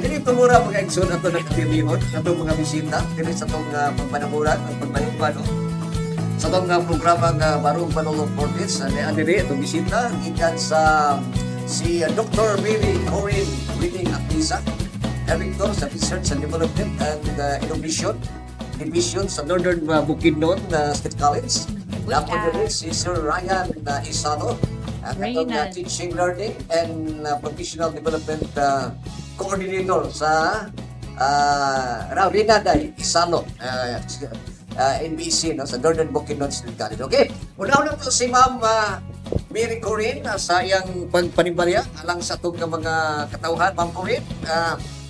dili tumura pag-aigsoon ato nagkatibihon sa itong mga bisita, dili sa itong pagpanamuran, pagpanikpa, no? Sa itong programa nga Barong Manolo Fortis, dili itong bisita, gikan sa si Dr. Mary Corinne Whiting Actisa, Director sa Research and Development and Innovation Division sa Northern Bukidnon State College. Dapat din si Sir Ryan Isano, ang atong Teaching, Learning and Professional Development Coordinator sa Rinaday Isano, NBC, no, sa Northern Bukidnon State College. Okay, una-una to si Ma'am Mary Corinne sa iyang pagpanimbalya alang sa itong mga katauhan. Ma'am Corinne,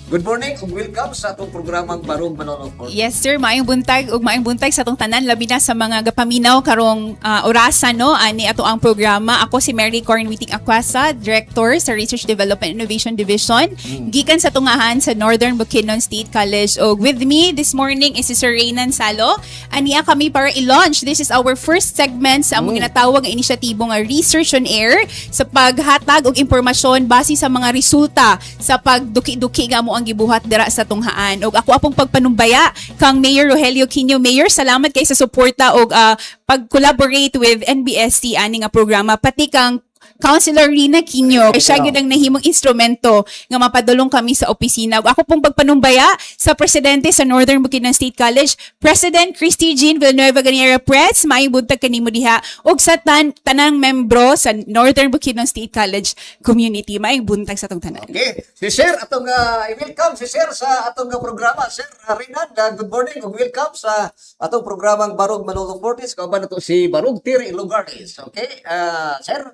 good morning ug welcome sa atong programang Barong Manolo Fortis. Yes sir, maayong buntag ug maayong buntag sa atong tanan, labi na sa mga gapaminaw karong orasan, no, ani ato ang programa. Ako si Mary Corinne Whiting Actisa, Director sa Research Development Innovation Division, gikan sa tungahan sa Northern Bukidnon State College. Og with me this morning is si Sir Reynan Salo. Aniya kami para i-launch. This is our first segment sa among ginatawag nga inisyatibo nga Research on Air, sa paghatag og impormasyon base sa mga resulta sa pagduki-duki nga mo ang gibuhat dira sa tunghaan. Og ako apong pagpanumbaya kang Mayor Rogelio Quino. Mayor, salamat kay sa suporta og pag-collaborate with NBST ani nga programa, pati kang Councilor Rina Quino. Siya gyud ang nahimong instrumento nga mapadulong kami sa opisina. Ako pong pagpanumbaya sa presidente sa Northern Bukidnon State College, President Christy Jean Villanueva Ganiera Prets, maayong buntag kanimo diha, ug sa tanang membro sa Northern Bukidnon State College community. Maayong buntag sa atong tanan. Okay, si Sir atong i-welcome si Sir sa atong programa. Sir Rinan, good morning ug welcome sa atong programang Barong Manolo Fortis. Kauban nato si Barong Tiri Lugares. Okay, Sir.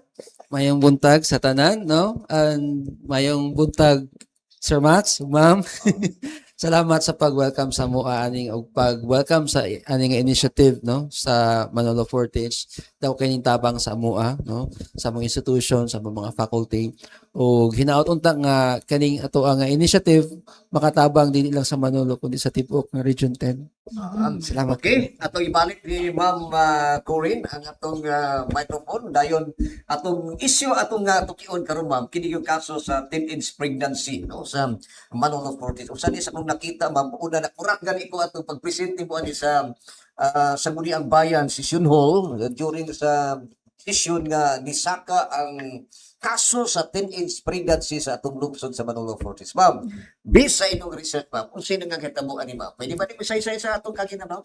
Mayong buntag sa tanan, no? And mayong buntag, Sir Max, Ma'am. Salamat sa pag-welcome sa mua aning og pag-welcome sa aning initiative, no, sa Manolo Fortis. Daw kining tabang sa mua, no, sa mga institution, sa mga faculty. Og hinaot unta nga kaning ato ang initiative makatabang dili lang sa Manolo kundi sa tibuok nga Region 10. Salamat. Okay, atong ibalik ni Ma'am Corinne ang atong microphone dayon atong issue atong tukion karon, ma'am, kini yung kaso sa teenage pregnancy, no, sa Manolo Fortis. Usa ni sa akong nakita, ma'am, una na kurak gani ko atong pagpresente mo ani sa Sangguniang Bayan Session Hall during sa session nga nisaka ang kaso sa teenage pregnancy sa atong lungsod sa Manolo Fortis. Ma'am, based sa inyong research, ma'am, kung sino nga kitabuan ni ma'am, pwede ba ni say sa atong kakinabaw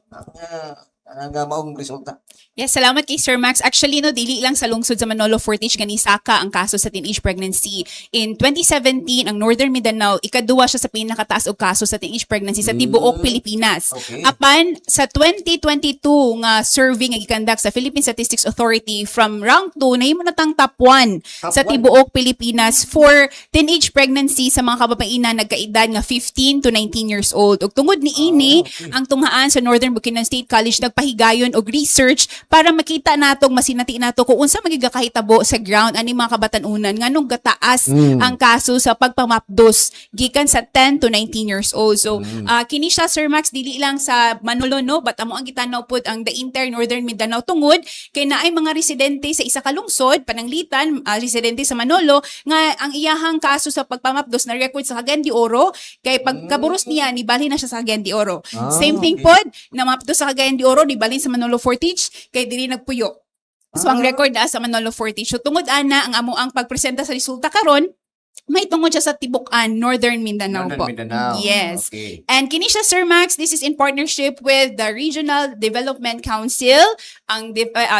ang maong resulta? Yes, salamat kay Sir Max. Actually, no, dili lang sa lungsod sa Manolo Fortis kanisaka ang kaso sa teenage pregnancy. In 2017, ang Northern Mindanao, ikaduwa siya sa pinakataas og kaso sa teenage pregnancy sa tibuok Pilipinas. Okay. Apan sa 2022 nga survey nga gikandak sa Philippine Statistics Authority, from rank 2 nahimo na tang top 1 sa tibuok Pilipinas for teenage pregnancy sa mga kababaihan nagkaedad nga 15 to 19 years old. Ug tungod ni ini, ang tunghaan sa Northern Bukidnon State College pahigayon og research para makita natong masinati nato kung unsa magigakahitabo sa ground ani mga kabatanunan nganong gataas ang kaso sa pagpamapdos gikan sa 10 to 19 years old. So kini siya, Sir Max, dili lang sa Manolo, no, but amo ang gitanaw pud ang the entire Northern Mindanao tungod kay naay mga residente sa isa ka lungsod pananglitan, residente sa Manolo nga ang iyahang kaso sa pagpamapdos na record sa Cagayan de Oro kay pagkaburos niya nibalhin na siya sa Cagayan de Oro. Same thing pod na mapdos sa Cagayan de Oro di balin sa Manolo Fortis kay dili nagpuyo. So ang record sa Manolo Fortis. So tungod ana ang amo ang pagpresenta sa resulta karon, may tungod siya sa tibukan Northern Mindanao po. Yes. Okay. And kini siya, Sir Max, this is in partnership with the Regional Development Council, ang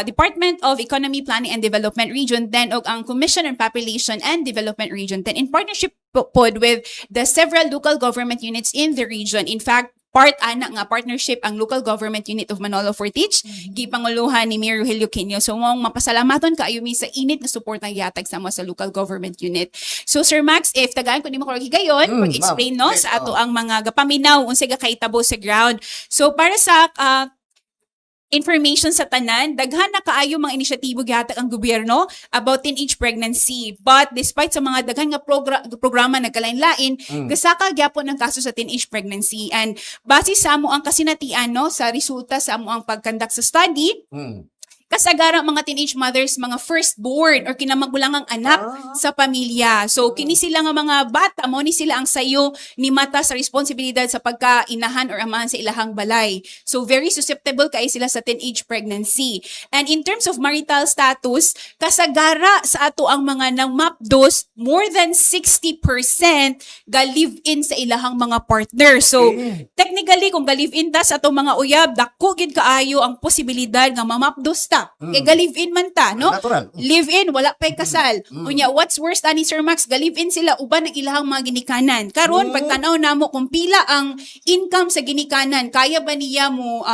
Department of Economy, Planning and Development Region 10 ug ang Commission on Population and Development Region 10 in partnership pod with the several local government units in the region. In fact, part ana nga partnership ang local government unit of Manolo Fortis, gipanguluhan ni Mayor Rogelio Quino. So mong mapasalamaton kaayo mi sa init na support ng gihatag sa mo sa local government unit. So Sir Max, if tagaan ko nimo ko higayon, pag-explain no sa ato ang mga gapaminaw unsay gakahitabo sa ground. So para sa information sa tanan, daghan na kaayo mga inisyatibo gihatag ang gobyerno about teenage pregnancy. But despite sa mga daghan nga programa nagkalain-lain, gasaka gyapon ang kaso sa teenage pregnancy. And base sa amo ang kasinatian, no, sa resulta sa amo ang pagkandak sa study, kasagaran mga teenage mothers, mga firstborn or kinamagulangang anak sa pamilya. So kini sila nga mga bata mo ni sila ang sayo ni mata sa responsibilidad sa pagkainahan or amahan sa ilahang balay. So very susceptible kay sila sa teenage pregnancy. And in terms of marital status, kasagara sa ato ang mga nang mapdos, more than 60% ga live-in sa ilahang mga partner. So technically kung ga live-in ta sa ato mga uyab, dako gid kaayo ang posibilidad nga mamapdos ta. Kay ga live-in man ta, no? Natural. Live-in, wala pa'y kasal. Unya, what's worse, ani Sir Max, ga-live-in sila, uban ang ilahang mga ginikanan. Karon pagtanaw namo kung pila ang income sa ginikanan, kaya ba niya mo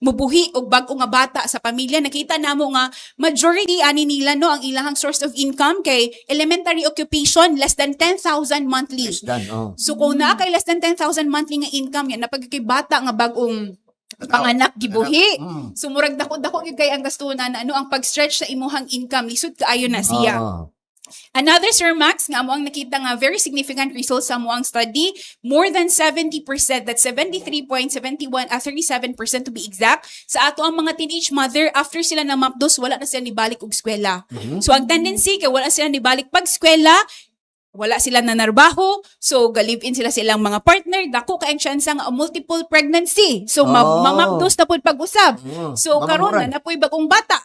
mubuhi og bag-o nga bata sa pamilya? Nakita namo nga, majority ani nila, no, ang ilahang source of income kay elementary occupation, less than 10,000 monthly. Yes, done. So kung naa kay less than 10,000 monthly nga income yan, napagkay bata nga bag-ong panganak gibuhi. So murag dako-dako gyud kay ang gastunan na ano ang pag-stretch sa imuhang income lisod kaayo na siya. Another Sir Max nga amo ang nakita nga very significant results sa amo ang study, more than 70%, that's 37% to be exact, sa ato ang mga teenage mother after sila na mapdos wala na sila nibalik og eskwela. So ang tendency kay wala sila nibalik pag eskwela, wala sila na narbaho, so ga-live-in sila sa ilang mga partner, dako kay ang chance nga multiple pregnancy. So mamapdos na pud pag-usab. So karon na napoy bagong bata.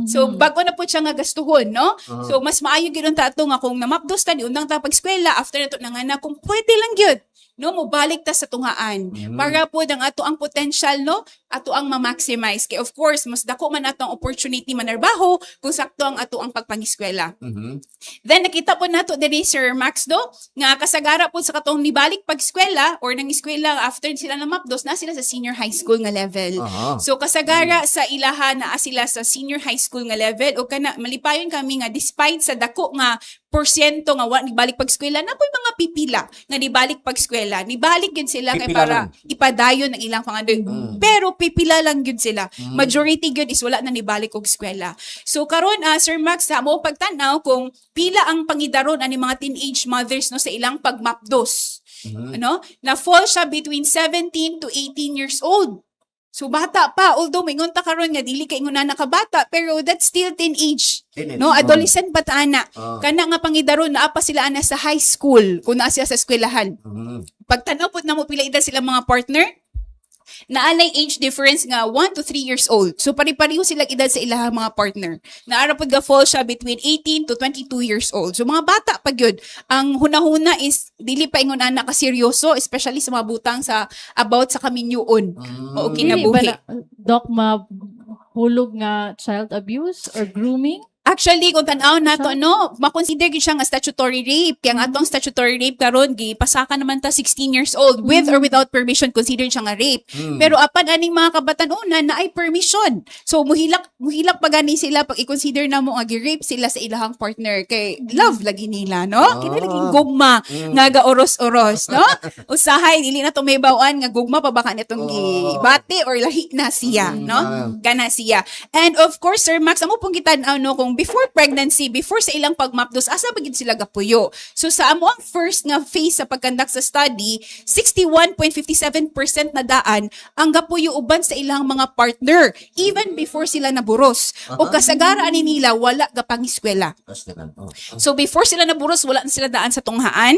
So bago na pud siya nga gastuhon, no? So mas maayo gyud unta ato nga kung namapdos ta di undang ta pag-eskwela after nato nanganak kung pwede lang gyud no mobalik ta sa tunghaan para po ang ato ang potential no ato ang ma-maximize kay of course mas dako man ato ang opportunity manarbaho kung sakto ang ato ang pagpangiskwela. Then nakita po nato diri Sir Max do nga kasagara po sa katong nibalik pag-eskwela or nang eskwela after sila na mapdos na sila sa senior high school nga level. So kasagara sa ilaha na sila sa senior high school nga level o kana malipayon kami nga despite sa dako nga porsyento nga wa nibalik pag-eskwela na po'y mga pipila nga nibalik pag-eskwela. Nibalik yun sila kay Pipila para ipadayon ang ilang pangandoy. Pero pipila lang yun sila. Majority yun is wala na nibalik og eskwela. So karon Sir Max sa mo pagtanaw kung pila ang pangidaron ani mga teenage mothers no sa ilang pagmapdos. Ano? Na fall siya between 17 to 18 years old. So bata pa, although mingon ta karon nga dili kay inguna nakabata, pero that's still teenage. No, adolescent pa ta ana. Kana nga pangidaron naa pa sila ana sa high school, kung naa siya sa eskwelahan. Pagtanaw pud namo pila edad sila mga partner, naalay age difference nga 1 to 3 years old. So pari-pareho sila edad sa ilahang mga partner. Naara pud ga fall siya between 18 to 22 years old. So mga bata pa gyud. Ang hunahuna is dili pa ingon ana ka seryoso, especially sa mga butang sa about sa kaminyoon o kinabuhi. Doc, mahulog nga child abuse or grooming? Actually, kung tanaw nato no, makonsider gyud siya nga statutory rape. Kaya nga atong statutory rape karon gipasaka naman ta 16 years old with or without permission considered siya nga rape. Pero apan aning mga kabatan-unan na ay permission. So muhilak pa gani sila pag i-consider namo nga gi-rape sila sa ilahang partner kay love lagi nila, no? Kini laging gugma nga gaoros-oros, no? Usahay dili na to may bawaan nga gugma pa baka nitong gibati or lahi na siya, no? Kana siya. And of course, Sir Max, amo pong kitan-aw no kung before pregnancy, before sa ilang pagmapdos, asa ba gid sila gapuyo? So sa amo ang first nga phase sa pagkandak sa study, 61.57% na daan ang gapuyo uban sa ilang mga partner even before sila naburos. O kasagara ani nila wala gapangiskwela. So before sila naburos, wala na sila daan sa tunghaan.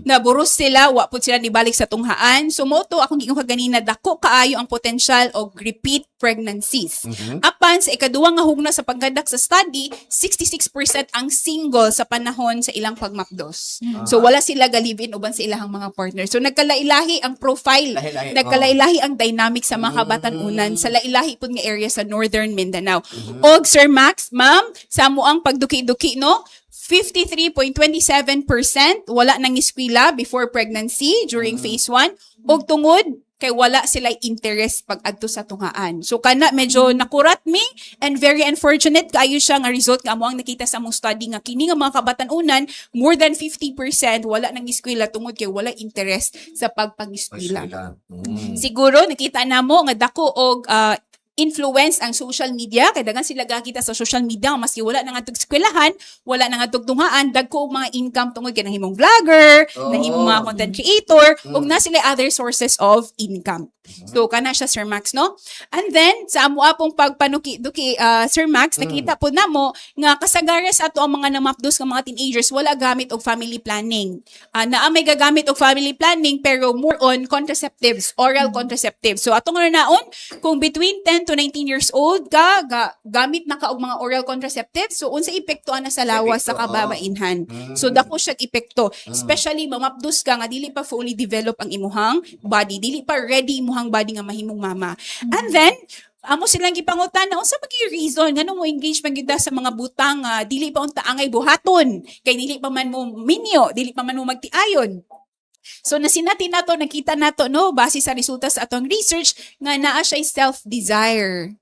Naburos sila, wa pud sila nibalik sa tunghaan. So mo to akong giingon kaganina dako kaayo ang potential og repeat pregnancies. Apan sa ikaduwa nga hugna sa pagkandak sa study, 66% ang single sa panahon sa ilang pagmapdos. So wala sila ga-live-in uban sa ilang mga partner. So nagkalailahi ang profile, nagkalailahi ang dynamic sa mga kabatan-unan sa lailahi pud nga area sa Northern Mindanao. Og Sir Max, ma'am, sa mo ang pagduki-duki no, 53.27% wala nang eskwela before pregnancy during phase 1 og tungod kay wala sila interest pag adto sa tunghaan. So kana medyo nakurat me and very unfortunate kaayo siya nga result nga amo ang nakita sa among study nga kini nga mga kabatan-unan more than 50% wala nang eskwela tungod kay wala interest sa pagpang-eskwela. Siguro nakita namo nga dako og influence ang social media kay daghan sila gakita sa social media maski wala nang atog eskwelahan, wala nang atog tunghaan, dagko og mga income tungod kay nahimong vlogger, nahimong mga content creator, ug na sila other sources of income. So kana siya Sir Max, no? And then sa amo apong pagpanuki-duki Sir Max, nakita po namo nga kasagaran sa ato ang mga namapdos nga mga teenagers wala gamit og family planning. Naa may gagamit og family planning pero more on contraceptives, oral contraceptives. So atong naon kung between 10 to 19 years old ka gamit na ka og mga oral contraceptives, so unsa epekto ana sa lawas sa kababainhan. So dako siya epekto, especially mamapdos ka nga dili pa fully develop ang imuhang body, dili pa ready imuhang body nga mahimong mama. And then amo silang gipangutan na unsa maging reason nganong mo engage man gyud sa mga butang dili pa unta angay buhaton kay dili pa man mo minyo, dili pa man mo magtiayon. So nasinati nato, nakita nato no base sa resulta sa atong research nga naa siya self-desire.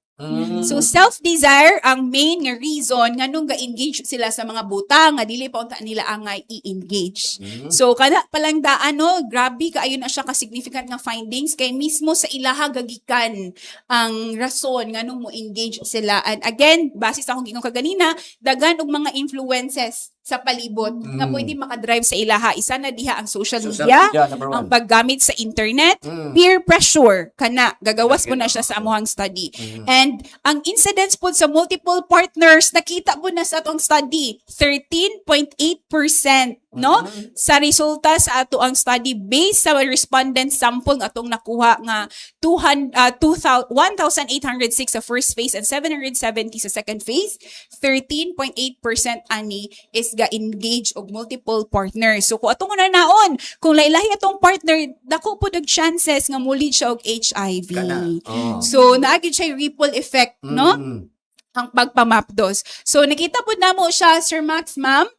So self-desire ang main nga reason nganong ga-engage sila sa mga butang nga dili pa unta nila angay i-engage. So kada palang daan no, grabe kaayo na siya ka significant nga findings kay mismo sa ilaha gagikan ang rason nganong mo engage sila. And again, base sa akong gingon kaganina, daghan og mga influences sa palibot nga pwede makadrive sa ilaha. Isa na diha ang social media, number ang one. paggamit sa internet, peer pressure, kana, gagawas mo na siya sa amuhang study. And ang incidence po sa multiple partners, nakita po na sa atong study, 13.8%, no? Sa resulta sa ato ang study based sa respondent sample nga atong nakuha nga 1,806 sa first phase and 770 sa second phase, 13.8% ani is ga-engage og multiple partners. So kung atong naon, kung lailahi atong partner, dako po og chances nga muli siya og HIV. So naagid siya ripple effect, no? Ang pagpamapdos. So nakita po namo siya Sir Max, ma'am,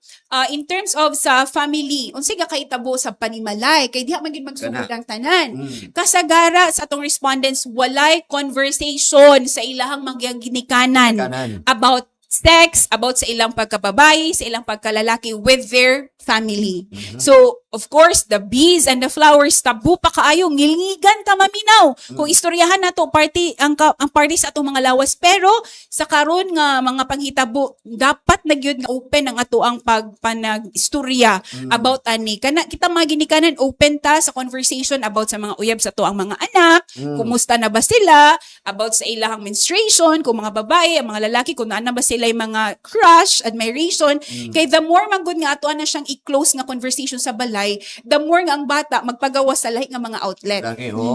in terms of sa family, unsay ga kahitabo sa panimalay kay diha man gyud magsugod ang tanan. Kasagara sa atong respondents walay conversation sa ilahang mga ginikanan about sex, about sa ilang pagkababayi, sa ilang pagkalalaki with their family. So, of course, the bees and the flowers, tabu pa kaayo, ngilngigan ta maminaw. Kung istoryahan nato party ang party sa atong mga lawas, pero sa karon nga mga panghitabo, dapat nagyud nga open ang ato ang pagpanag-istorya about ani. Kana kita mga ginikanan open ta sa conversation about sa mga uyab sa to ang mga anak, kumusta na ba sila, about sa ilang menstruation, kung mga babae, ang mga lalaki, kung na ba sila yung mga crush, admiration, kay the more magud nga ato na siyang i-close nga conversation sa balay, the more nga ang bata magpagawas sa lahi nga mga outlet.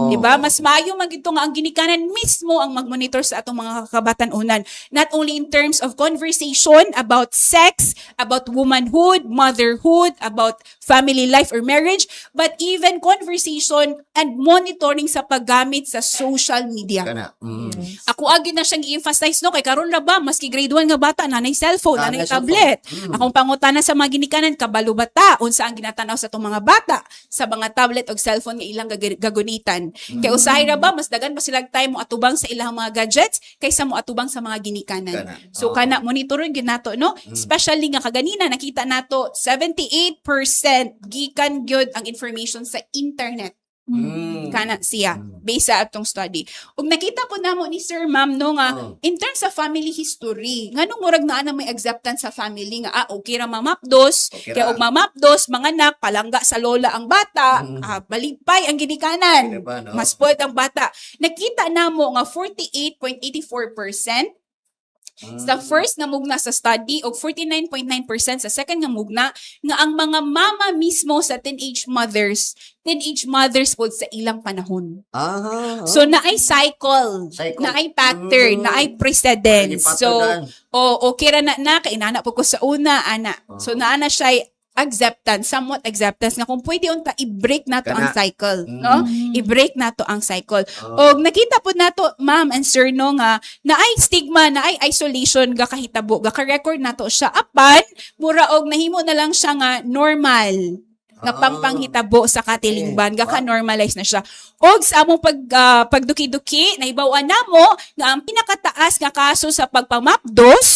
Diba? Mas maayo man gito nga ang ginikanan mismo ang magmonitor sa atong mga kabatan-unan. Not only in terms of conversation about sex, about womanhood, motherhood, about family life or marriage, but even conversation and monitoring sa paggamit sa social media. Ako agad na siyang i-emphasize no kay karon ra ba maski grade 1 nga bata nanay cellphone, nanay tablet. Akong pangutana sa mga ginikanan kabalo bata unsa ang ginatanaw sa itong mga bata sa mga tablet o cellphone nga ilang gagunitan. Kay usahay ra ba mas dagan pa sila time mo atubang sa ilang mga gadgets kaysa mo atubang sa mga ginikanan. So kana monitoring ginato no, especially nga kaganina nakita nato 78% gikan gyud ang information sa internet. Kana siya based sa atong study. Ug nakita po namo ni Sir Ma'am no nga in terms of family history nganong murag naa na may acceptance sa family nga okay ra mamapdos kay og mamapdos manganak palangga sa lola ang bata baligpay ang ginikanan mas spoiled ang bata. Nakita namo nga 48.84% sa first nga mugna sa study o 49.9% sa second nga mugna nga ang mga mama mismo sa teenage mothers po sa ilang panahon. So naay cycle, naay pattern, naay precedence. So okay ra na kay inana po ko sa una ana. So naa na siya somewhat acceptance nga kung pwede unta i-break nato ang cycle, no? I-break nato ang cycle. Og nakita po nato ma'am and sir no nga naay stigma, naay isolation ga kahitabo, ga ka-record nato siya apan mura og nahimo na lang siya nga normal nga pangpanghitabo sa katilingban, ga ka-normalize na siya. Og sa among pagduki-duki nahibaw-an namo nga ang pinakataas nga kaso sa pagpamapdos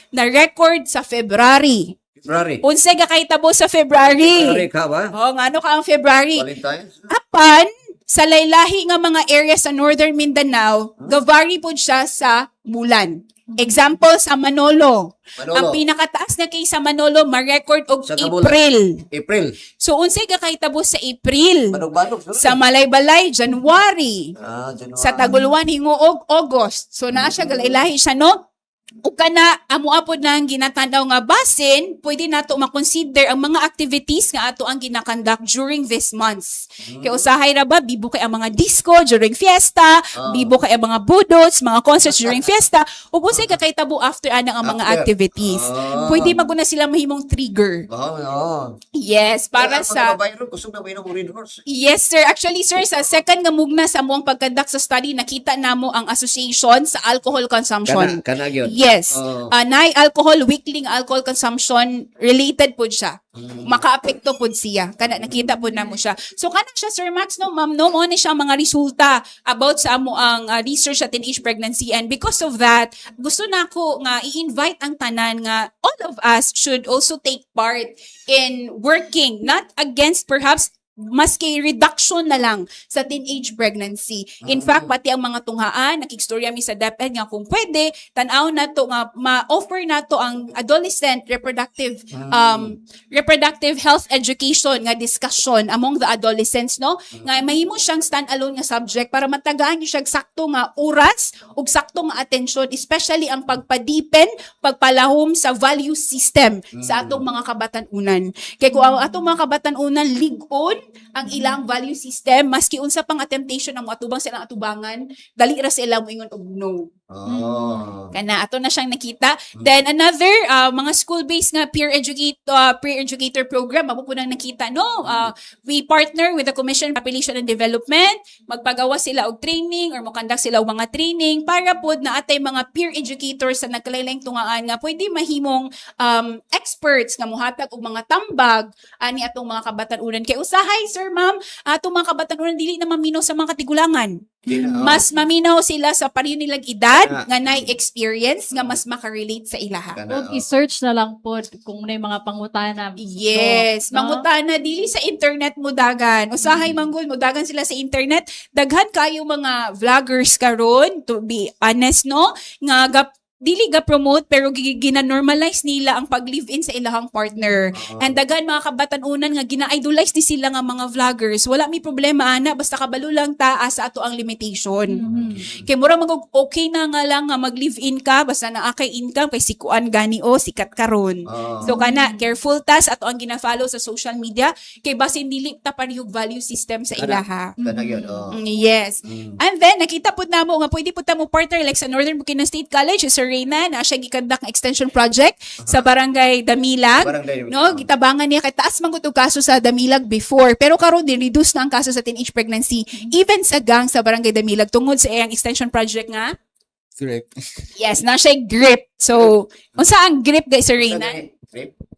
na record sa February. Unsay ga kahitabo sa February? Ngano ka ang February? Apan sa laylahi nga mga area sa Northern Mindanao, gavari po siya sa bulan. Example sa Manolo. Ang Manolo, pinakataas na case sa Manolo ma-record og Sa Kabulan. April. April. So unsay kakahitabo sa April? Banog-banog. Sa Malaybalay January. January. Sa Taguluan hingo og August. So naa siya galailahi siya no. O kana amo apod na ang ginatanaw nga basin, pwede nato makonsider ang mga activities nga ato ang ginakandak during this months. Kay usahay ra ba bibo kay ang mga disco during fiesta, bibo kay ang mga budots, mga concerts during fiesta, ug unsay kakahitabo after anang ang mga After. activities. Pwede maguna sila mahimong trigger. Oo. Yes, para sa Mga gusto na mainom Red Horse. Yes, sir. Actually, sir, sa second nga mugna sa amuang pagkandak sa study, nakita namo ang association sa alcohol consumption. Kana gyud. Yes. Oo. Nay alcohol, weekly nga alcohol consumption, related po siya. Maka-apekto po siya. Kana nakita po namo siya. So, kana siya, Sir Max, no, ma'am, no, mo ni siya ang mga resulta about sa amo ang research sa teenage pregnancy. And because of that, gusto na ako nga i-invite ang tanan nga all of us should also take part in working, not against perhaps maski reduction na lang sa teenage pregnancy. In fact, pati ang mga tunghaan, nakikstorya mi sa DepEd nga kung pwede, tanaw na to nga ma-offer na to ang adolescent reproductive health education nga discussion among the adolescents, no? Nga mahimo siyang stand-alone nga subject para matagaan niyo siya sakto nga oras ug sakto nga atensyon, especially ang pagpadipen, pagpalahom sa value system sa atong mga kabatan-unan. Kay kung ang atong mga kabatan-unan lig-on ang ilang value system, maski unsa pang temptation ang atubang silang atubangan, dali ra sila moingon og no. Kana ato na siyang nakita. Then another mga school-based nga peer educator program amo po nang nakita no. We partner with the Commission on Population and Development, magpagawa sila og training or mokandak sila og mga training para pod na atay mga peer educators sa nagkalain tungaan nga pwede mahimong experts nga mohatag og mga tambag ani atong mga kabatan-unan. Kay usahay sir ma'am, atong mga kabatan-unan dili na maminaw sa mga katigulangan. Mas maminaw sila sa pareho nilang edad nga naay experience nga mas makarelate sa ilaha. Huwag i-search na lang po kung may mga pangutana. Yes, No? mangutana dili sa internet mo dagan. Usahay manggol mo dagan sila sa internet. Daghan kayo mga vloggers karon, to be honest no, nga dili ga promote pero gina-normalize nila ang pag-live-in sa ilahang partner. And daghan mga kabatan-unan nga gina-idolize di sila nga mga vloggers. Wala mi problema ana basta kabalo lang ta sa ato ang limitation. Kay mura okay na nga lang nga mag-live-in ka basta naa kay income kay sikuan gani o sikat karon. So kana careful ta sa ato ang gina-follow sa social media kay basin dili ta parehog value system sa ilaha. Kana gyud. Yes. And then nakita pud namo nga pwede pud ta mo partner like sa Northern Bukidnon State College, Sir Reyna na siya gikandak nga extension project sa Barangay Damilag. No, gitabangan niya kay taas man gud og kaso sa Damilag before, pero karon din-reduce na ang kaso sa teenage pregnancy even sa gang sa Barangay Damilag tungod sa iyang extension project nga. Correct. Yes, na siya grip. So, unsa ang grip guys Sir Reyna?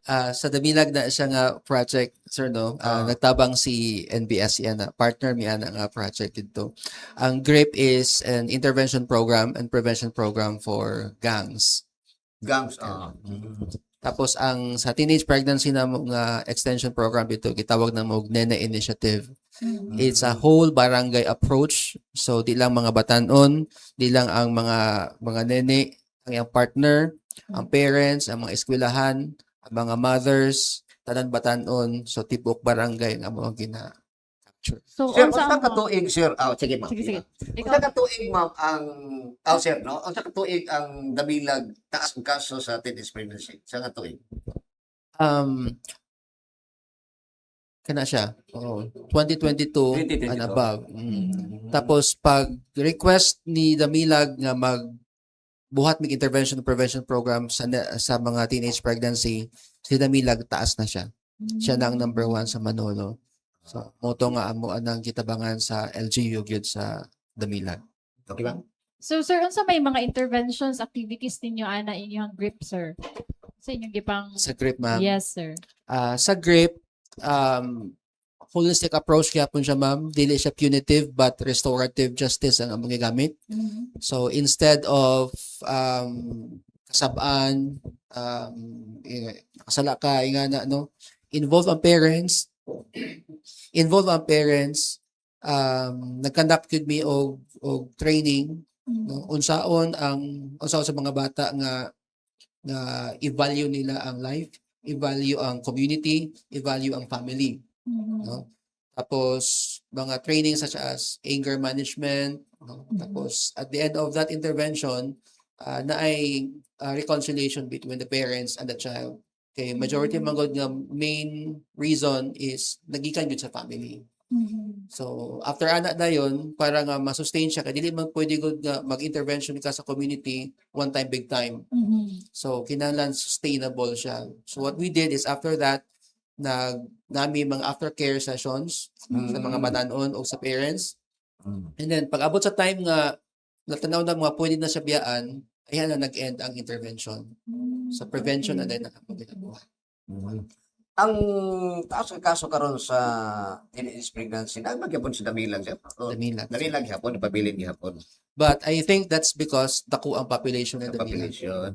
Sa Damilag na siya nga project, sir, no? Nagtabang si NBS yan na partner mi ana nga project dito. Ang GRIP is an intervention program and prevention program for gangs. Gangs. Tapos ang sa teenage pregnancy na nga extension program dito gitawag na mo Nene Initiative. It's a whole barangay approach. So di lang mga batanon, di lang ang mga nene, ang iyang partner, ang parents, ang mga eskwelahan, ang mga mothers, tanan batanon, so tibok barangay nga mo gina-capture. So, Sir, unsa unsa ang ka tuig sir? Sige ma'am. Sige. Unsa ka tuig ma'am ang sir no? Unsa ka tuig ang Damilag taas ang kaso sa teenage pregnancy? Sa ka tuig? Kana siya. 2022 and 2022. above. Tapos pag request ni Damilag nga buhat mig intervention and prevention program sa mga teenage pregnancy, si Damilag taas na siya. Siya na ang number 1 sa Manolo. So, moto nga amo anang kitabangan sa LGU gyud sa Damilag. Okay ba? So, sir, unsa may mga interventions, activities ninyo ana inyong GRIP, sir? Sa inyong gipang... Sa GRIP, ma'am. Yes, sir. Sa GRIP, holistic approach kaya po siya, ma'am. Dili siya punitive but restorative justice ang among gigamit. So instead of kasabaan, kasala ka, ingana, no? Involve ang parents. Nag-conduct with me og training no? Unsaon sa mga bata nga i-value nila ang life, i-value ang community, i-value ang family, no? Tapos mga training such as anger management, no? Tapos at the end of that intervention, na ay reconciliation between the parents and the child. Okay, majority man gud nga main reason is nagikan gyud sa family. So after ana dayon para nga ma-sustain siya kay dili man pwede gud nga mag-intervention ka sa community one time big time. So kinahanglan sustainable siya. So what we did is after that nami mga aftercare sessions sa mga batanon o sa parents. And then pag abot sa time nga natanaw na mga pwede na siya biyaan, ayan na nag-end ang intervention. Sa prevention na din nakapaginabuha. Ang taas ng kaso karon sa teenage pregnancy, nagmagyapon sa damilang siya. Damilang. Damilang gihapon, napabilin gihapon. But I think that's because dako ang population ng Ang Damilang. population.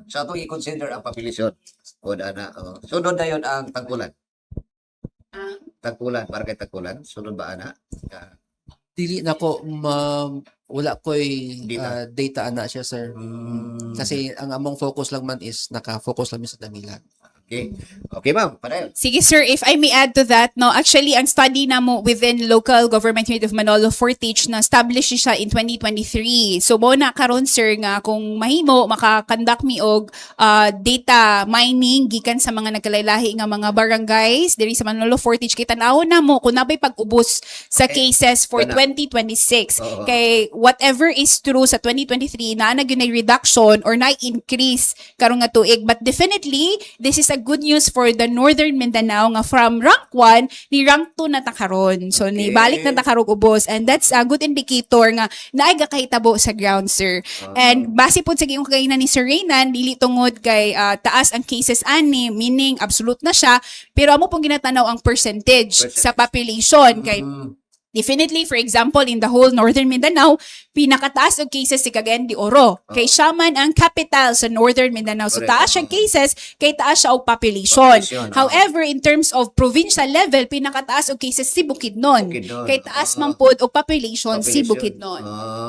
So itong i-consider ang population. O ana. Sunod na yun ang tagpulan. Tagpulan, para kay tagpulan. Sunod ba ana? Dili na ko wala ko'y Di na. data ana siya sir. Kasi ang among focus lang man is naka-focus lang sa Damilang. Okay. Okay, ma'am. Padayon. Sige sir, if I may add to that, no, actually ang study na mo within local government unit of Manolo Fortich na established siya in 2023. So mo na karon sir nga kung mahimo maka-conduct mi og data mining gikan sa mga nagkalaylahi nga mga barangays diri sa Manolo Fortich kay tan-awon na mo kung nabay pag-ubos sa cases for kana. 2026. Oo. Kay whatever is true sa 2023 na gyud reduction or na increase karon nga tuig, but definitely this is a good news for the Northern Mindanao nga from rank 1 ni rank 2 na ta karon. So ni balik na ta karong ubos, and that's a good indicator nga naay gakahitabo sa ground sir. And base pud sa giung kagaynan ni Sir Reynan, dili tungod kay taas ang cases ani, meaning absolute na siya, pero amo pong ginatanaw ang percentage sa population kay definitely, for example, in the whole Northern Mindanao, pinakataas og cases si Cagayan de Oro. Kay siya man ang capital sa Northern Mindanao. So Correct. taas siyang cases, kay taas siya og population. Population, However, in terms of provincial level, pinakataas og cases si Bukidnon. Bukidnon. Kay taas man pod og population si Population. Bukidnon.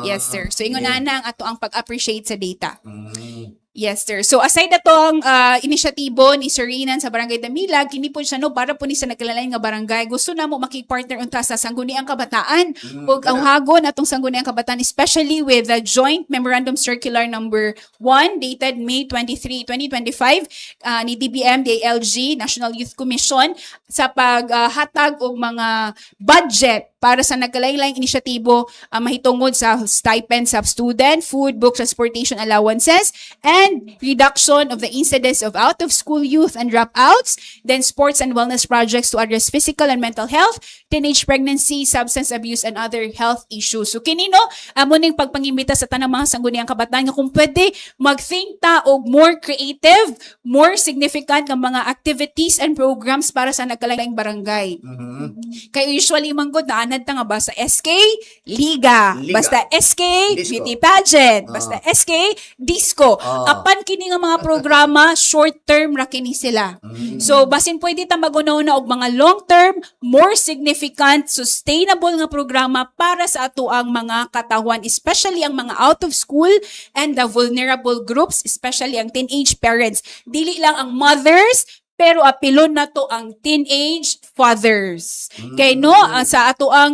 Yes, sir. So ingon na ang ato ang pag-appreciate sa data. Mm. Yes, sir. So aside na tong inisyatibo ni Sir Reynan sa Barangay Damilag, kini po siya no para po ni sa nagkalalay nga barangay. Gusto na mo makipart-partner unta sa Sangguniang Kabataan ug ang hagon atong Sangguniang Kabataan, especially with the Joint Memorandum Circular number 1 dated May 23, 2025 ni DBM, DILG, National Youth Commission sa paghatag og mga budget para sa nagkalain-laing inisyatibo mahitungod sa stipend sa student, food, book, transportation allowances, and reduction of the incidence of out-of-school youth and dropouts, then sports and wellness projects to address physical and mental health, teenage pregnancy, substance abuse, and other health issues. So kinino, amo ning pagpangimbita sa tanang mga sangguniang kabataan nga kung pwede mag-think ta og more creative, more significant nga mga activities and programs para sa nagkalaing barangay. Kay usually manggod na anad ta nga basta SK Liga, Liga. basta SK Disco. Beauty Pageant, basta SK Disco. Apan kini nga mga programa short term ra kini sila. So basin pwede ta magunaw-na og mga long term, more significant, sustainable nga programa para sa ato ang mga katawan, especially ang mga out of school and the vulnerable groups, especially ang teenage parents. Dili lang ang mothers, pero apilon na to ang teenage fathers. Kay no, sa ato ang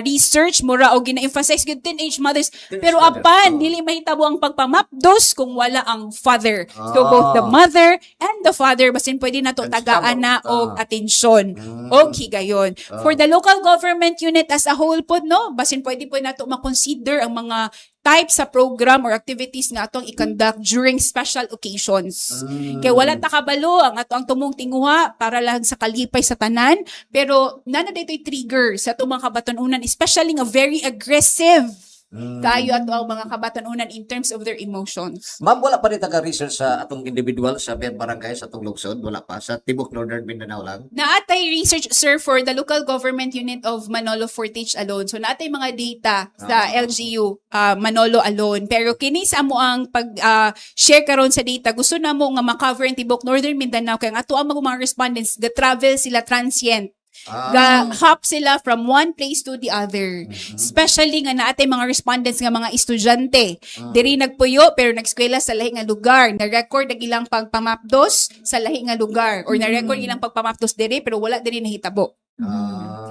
research mura og gina-emphasize gyud teenage mothers, pero mothers, apan dili mahitabo ang pagpamapdos kung wala ang father. So both the mother and the father basin pwede na to And tagaan na sabot. og atensyon og higayon. For the local government unit as a whole pod no, basin pwede po na to ma-consider ang mga type sa program or activities nga atong i-conduct during special occasions. Kaya wala ta kabalo ang ato ang tumong tinguha para lang sa kalipay sa tanan, pero nana daytoy trigger sa atong mga kabatanunan, especially nga very aggressive kayo ato ang mga kabatanunan in terms of their emotions. Ma'am, wala pa rin taga-research sa atong individual sa Bian Barangay, sa atong lungsod? Wala pa? Sa Tibok Northern Mindanao lang? Naatay research, sir, for the local government unit of Manolo Fortich alone. So naatay mga data sa LGU Manolo alone. Pero kini sa amo ang pag-share karon sa data, gusto na mo nga ma-cover ang Tibok Northern Mindanao kay ang ato ang mga respondents ga-travel sila transient Ga hop sila from one place to the other. Especially nga naatay mga respondents nga mga estudyante. Diri nagpuyo pero nag-eskwela sa lahi nga lugar. Na-record ang ilang pagpamapdos sa lahi nga lugar or na-record ilang pagpamapdos diri pero wala diri nahitabo.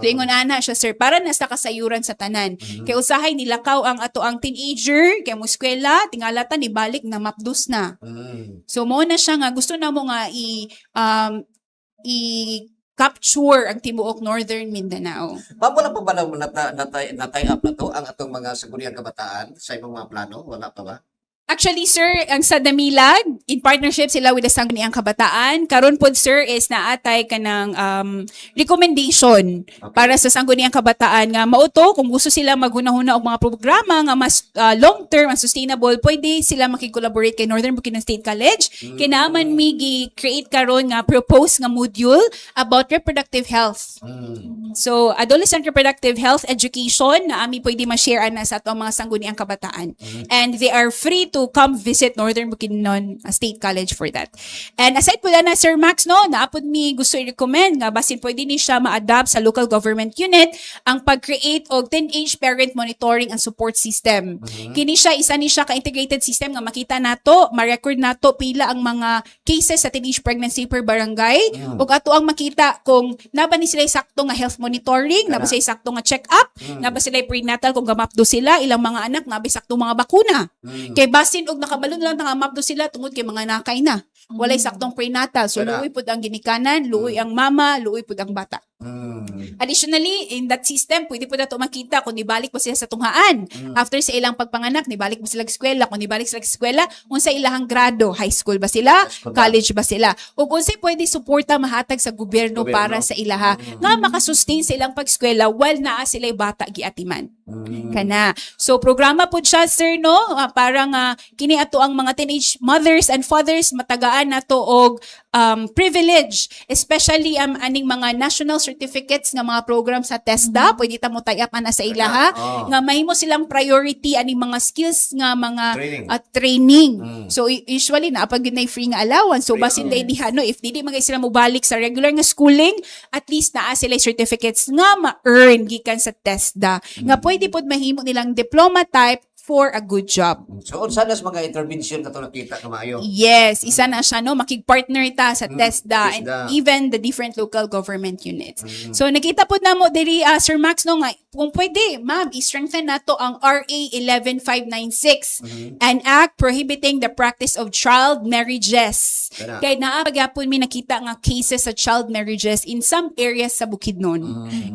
So, ingon ana siya, sir, para nasa kasayuran sa tanan. Kay usahay nilakaw ang ato ang teenager, kay mo eskwela, tingalatan ni balik na mapdos na. So, mo na siya nga, gusto na mo nga i-capture ang tibuok Northern Mindanao. Ma'am, wala pa ba na-tie up na to ang atong mga Sangguniang Kabataan sa imong mga plano? Wala pa ba? Actually, sir, ang sa Damilag, in partnership sila with the Sangguniang Kabataan, karon pod sir is naatay ka ng recommendation para sa Sangguniang Kabataan nga mauto kung gusto sila maghunahuna og mga programa nga mas long-term and sustainable, pwede sila makikollaborate kay Northern Bukidnon State College. Kinaman mi gi-create karon nga propose nga module about reproductive health. So, adolescent reproductive health education na ami pwede ma-share ana sa atong mga Sangguniang Kabataan. And they are free to come visit Northern Bukidnon State College for that. And aside po na Sir Max, no, naapod mi gusto i-recommend nga basin pwede ni siya ma-adapt sa local government unit ang pag-create og teenage parent monitoring and support system. Kini siya, isa ni siya ka-integrated system nga makita nato, ma-record nato pila ang mga cases sa teenage pregnancy per barangay ug ato ang makita kung naba ni sila sakto nga health monitoring, naba sila sakto nga check-up, naba sila prenatal kung gamapdo sila, ilang mga anak naba sakto mga bakuna. Kay basin og nakabalo na lang nangamapdo sila tungod kay mga nakay na. Walay saktong prenatal. So luoy pud ang ginikanan, luoy ang mama, luoy pud ang bata. Additionally, in that system, pwede po na ito makita kung nibalik ba sila sa tunghaan. After sa ilang pagpanganak, nibalik ba sila sa eskwela? Kung nibalik sila sa eskwela, kung sa ilang grado, high school ba sila? College ba sila? O kung sa pwede suporta mahatag sa gobyerno para sa ilaha, nga makasustain sa ilang pag-eskwela while naa sila bata giatiman. Kana. So, programa po siya, sir, no? Para nga, kini ato ang mga teenage mothers and fathers, matagaan na to og privilege, especially aning mga national certificates nga mga program sa TESDA, pwede ta mo tie up ana sa ilaha, nga mahimo silang priority aning mga skills nga mga training. So usually na pag yun ay free nga allowance. So basin day diha no, if dili magay sila mobalik sa regular nga schooling, at least naa sila certificates nga ma-earn gikan sa TESDA. Nga pwede pod mahimo nilang diploma type for a good job. So, unsa nas mga intervention na ito nakita na maayo? Yes, isa na siya, no? Makig-partner ta sa TESDA and even the different local government units. So, nakita po na mo, diri, Sir Max, no, nga, kung pwede, ma'am, i-strengthen na to ang RA 11596, an act prohibiting the practice of child marriages. Kaya naapagapon mi nakita nga cases sa child marriages in some areas sa Bukidnon.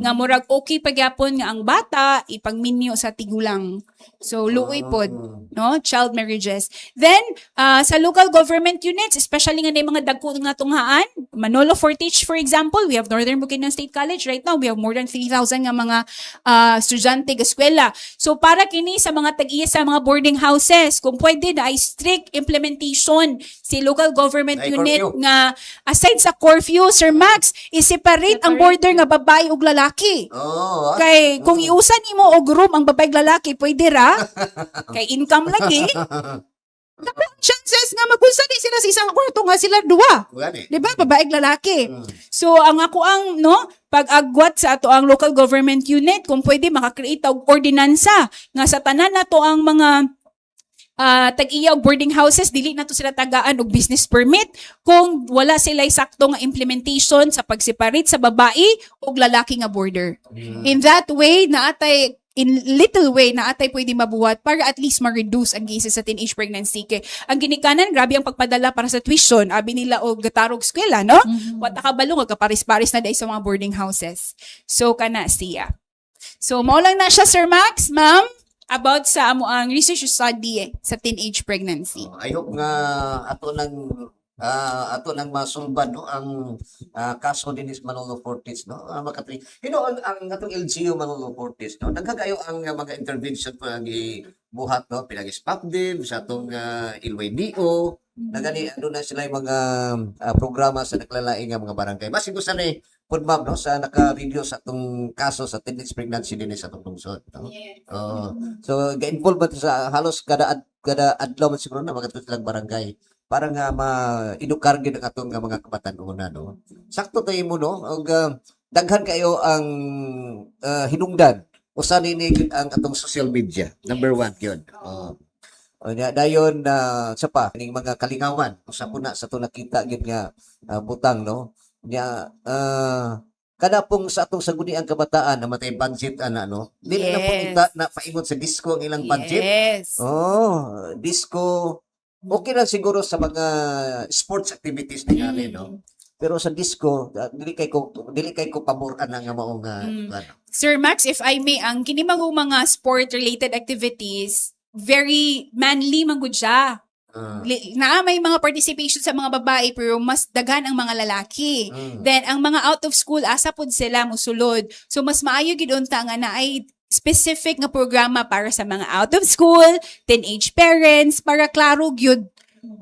Nga murag okay pagyapon nga ang bata ipagminyo sa tigulang. So, luoy pod, no? Child marriages. Then, sa local government units, especially nga na yung mga dagko nga tunghaan, Manolo Fortich, for example, we have Northern Bukidnon State College right now. We have more than 3,000 nga mga estudyante ng eskwela. So, para kini sa mga tag-iya sa mga boarding houses, kung pwede na ay strict implementation si local government Ay, unit curfew. nga aside sa curfew, Sir Max, i-separate ang border nga babae ug lalaki. Oh, Kay kung iusan nimo og room ang babae ug lalaki, pwede ra. Kay income lagi. Kapag chances nga mag-usa di sila sa isang kwarto nga sila duwa. gani. Di ba? Babae ug lalaki. So, ang ako ang, no, pag-agwat sa ato ang local government unit, kung pwede makakreate og ordinansa nga sa tanan na to ang mga tag-iya og boarding houses, dili na to sila tagaan og business permit kung wala sila sakto nga implementation sa pag-separate sa babae ug lalaki nga border. In that way, naatay in little way na atay pwede mabuhat para at least ma-reduce ang cases sa teenage pregnancy. Kay ang ginikanan, grabe ang pagpadala para sa tuition. Abi nila o gatarog eskwela, no? Wata ka balong, kaparis-paris na dahil sa mga boarding houses. So, kana siya. So, mao lang na siya, Sir Max, ma'am, about sa amo ang research study sa teenage pregnancy. I hope nga ato nang masulban no ang kaso din is Manolo Fortis no makatri ang atong LGU Manolo Fortis no nagkagayo ang mga intervention pa ang buhat no pinag-SPACDIV sa atong LYDO nagani ano na sila yung mga programa sa naklalaing nga mga barangay basin ko sa ni pud ma'am no sa naka-video sa atong kaso sa teenage pregnancy din sa atong lungsod no. So ga-involve ba sa halos kada adlaw man siguro na mga silang barangay para nga ma-edukar gid ang atong mga kabataan-una no. Sakto tayo mo no og daghan kayo ang hinungdan usa nini ang atong social media. Number 1 yun. Dayon sa pa ning mga kalingawan usa po na sa to nakita gid nga butang no. Nya kada pong sa atong saguniang kabataan na matay budget ana no. Dili na po Yes. ita na paingon sa disco ang ilang budget. Yes. Disco okay lang siguro sa mga sports activities ni no. Pero sa disco dili kay ko paboran nga maong ano. Sir Max, if I may, ang kinimang mga sport-related activities, very manly man gud siya. Na may mga participation sa mga babae pero mas daghan ang mga lalaki. Then ang mga out of school asa pud sila mosulod. So mas maayo gid unta nga na ay specific nga programa para sa mga out of school, teenage parents para klaro gyud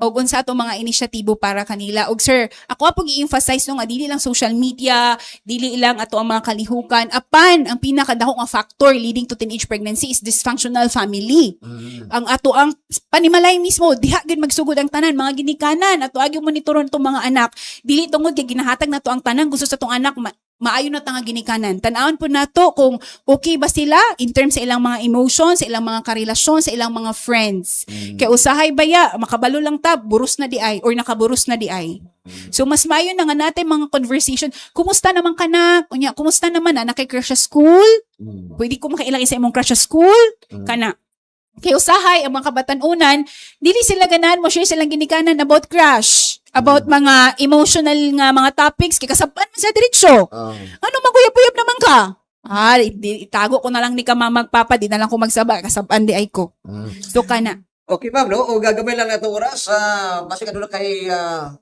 og unsa ato mga inisyatibo para kanila. Og sir, ako apong i-emphasize no nga dili lang social media, dili lang ato ang mga kalihukan, apan ang pinakadako nga factor leading to teenage pregnancy is dysfunctional family. Ang ato ang panimalay mismo diha gid magsugod ang tanan mga ginikanan ato agi monitoron tong mga anak dili tungod kay ginahatag nato ang tanan gusto sa tong anak maayo na tanga ginikanan. Tan-awon po nato kung okay ba sila in terms sa ilang mga emotions, sa ilang mga karelasyon, sa ilang mga friends. Kay usahay baya, makabalo lang tab, burus na di ay, or nakaburus na di ay. So mas maayo na nga natin mga conversation. Kumusta naman ka na? Kunya, kumusta naman na? Nakay-crush sa school? Pwede ko makailang isa imong crush sa school? Kana. Kay usahay, ang mga kabatanunan, dili sila ganahan mo share silang ginikanan about crush, about mga emotional nga mga topics, kay kasaban man sa diretsyo. Ano maguyab-uyab naman ka? Itago ko na lang ni ka magpapa, di na lang ko magsaba, kasaban di ay ko. So kana. Okay, ma'am, no? O gagamay lang nato oras. Basta kadula kay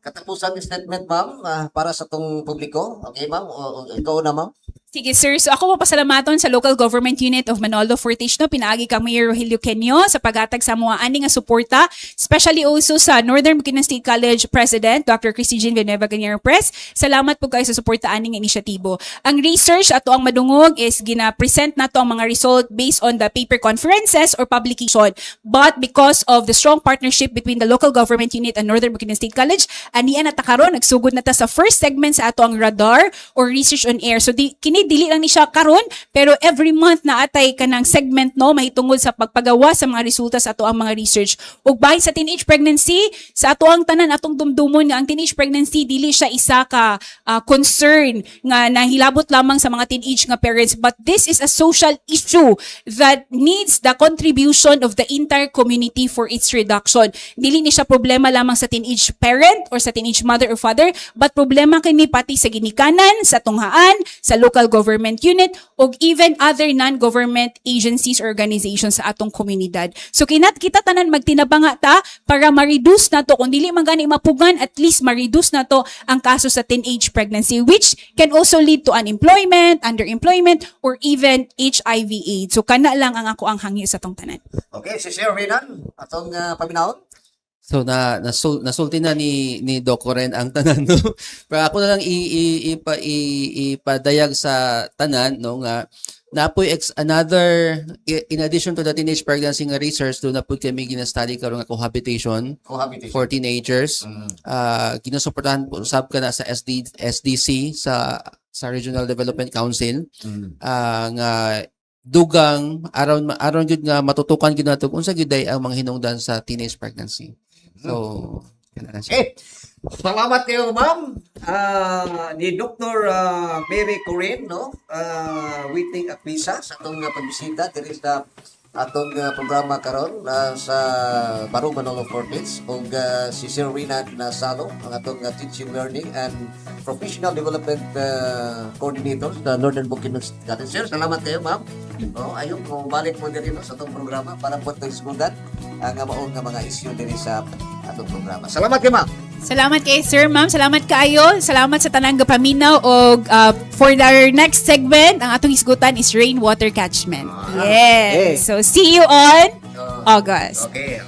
katapusan ni statement, ma'am, para sa tong publiko. Okay, ma'am? O ikaw na, ma'am? Sige sir, so ako mapasalamaton sa Local Government Unit of Manolo Fortich no, pinaagi kang Mayor Rogelio Kenyo sa paghatag sa mga ani nga suporta, especially also sa Northern Bukidnon State College President Dr. Christy Jean Villanueva Ganyero Press. Salamat po kayo sa suporta ani nga inisyatibo. Ang research ato ang madungog is gina-present nato ang mga result based on the paper conferences or publication. But because of the strong partnership between the Local Government Unit and Northern Bukidnon State College, aniya na ta karon nagsugod na ta sa first segment sa ato ang radar or research on air. So kini dili lang ni siya karon pero every month na atay kanang segment no mahitungod sa pagpagawa sa mga resulta sa ato ang mga research. Ug bahin sa teenage pregnancy sa ato ang tanan atong dumdumon nga ang teenage pregnancy dili siya isa ka concern nga nahilabot lamang sa mga teenage nga parents, but this is a social issue that needs the contribution of the entire community for its reduction. Dili ni siya problema lamang sa teenage parent or sa teenage mother or father, but problema kini pati sa ginikanan, sa tunghaan, sa local government unit, o even other non-government agencies or organizations sa atong komunidad. So kita tanan magtinabanga ta para ma-reduce nato kung dili man gani mapugan, at least ma-reduce nato ang kaso sa teenage pregnancy, which can also lead to unemployment, underemployment, or even HIV/AIDS. So kana lang ang ako ang hangi sa tong tanan. Okay, si Sir Renan, atong paminahon. So nasulti na ni Doc Coren ang tanan no. Pero ako na lang ipadayag sa tanan no nga napoy another in addition to the teenage pregnancy nga research do na pud kami gina-study karon nga cohabitation for teenagers. Ginasuportahan po sab kana sa SDC sa Regional Development Council nga dugang aron gyud nga matutukan gyud nato unsa gyud ang mga hinungdan sa teenage pregnancy. So, okay. Salamat kayo, ma'am. Ni Dr. Mary Corin, no? Waiting at visa sa atong pagbisita diri sa atong programa karon sa Barong Manolo Fortich ug si Sir Renan Salo ang atong teaching learning and professional development coordinator sa Northern Bukidnon State College. Sir, salamat kayo, ma'am. Ayun, kung balik mo diri sa atong programa para po isgudan ang maong nga mga issue diri sa atong programa. Salamat kayo, ma'am. Salamat kay Sir, Ma'am. Salamat kaayo. Salamat sa tanang gapaminaw. Og for our next segment, ang atong hisgutan is rainwater catchment. Yes. Okay. So see you on August. Okay.